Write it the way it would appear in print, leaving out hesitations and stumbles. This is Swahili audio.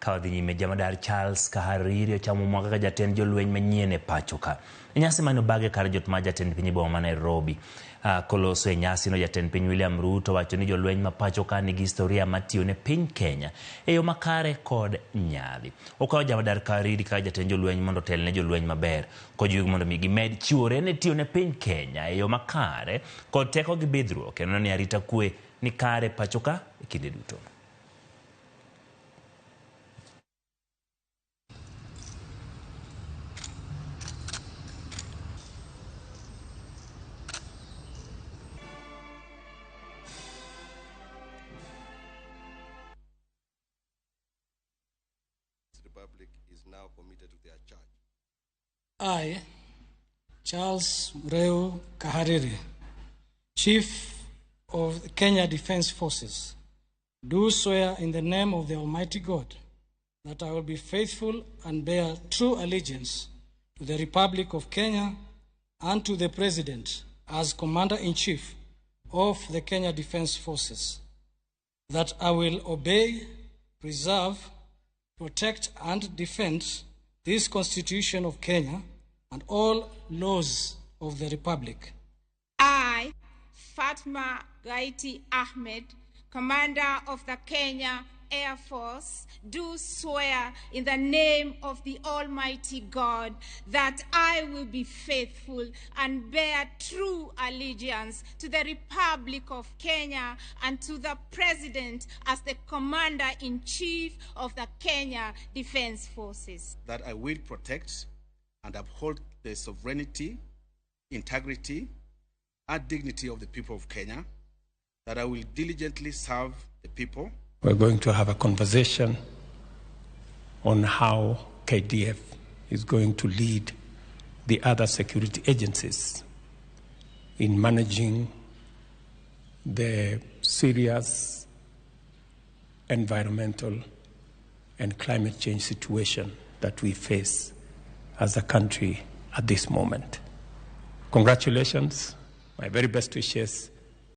Kawadhi nyime jamadar Charles Kahariri ochamo mwaka ka jatend jolweny manyien e pacho ka. Nyasi mane obage kar jot ma jatend piny boma ma Nairobi. Koloso e nyasi no jatend piny William Ruto wacho ni jolweny ma pacho ka nigi historia matiyo ne piny Kenya e yo makare kod nyadhi. Okawo jamadar Kahariri ka jatend jolweny mondo tel ne jolweny maber. Kojiwo mondo mi gimed chiwore ne tiyo ne piny Kenya e yo makare kod teko gi bidhruok kendo ni arita kwe ni kare pacho ka e kinde duto. Republic is now committed to their charge. I, Charles Mreu Kahariri, Chief of the Kenya Defence Forces, do swear in the name of the Almighty God that I will be faithful and bear true allegiance to the Republic of Kenya and to the President as Commander-in-Chief of the Kenya Defence Forces, that I will obey, preserve, protect and defend this Constitution of Kenya and all laws of the Republic. I, Fatma Gaiti Ahmed, Commander of the Kenya Air Force, do swear in the name of the Almighty God that I will be faithful and bear true allegiance to the Republic of Kenya and to the President as the Commander-in-Chief of the Kenya Defence Forces. That I will protect and uphold the sovereignty, integrity, and dignity of the people of Kenya. That I will diligently serve the people. We're going to have a conversation on how KDF is going to lead the other security agencies in managing the serious environmental and climate change situation that we face as a country at this moment. Congratulations, my very best wishes.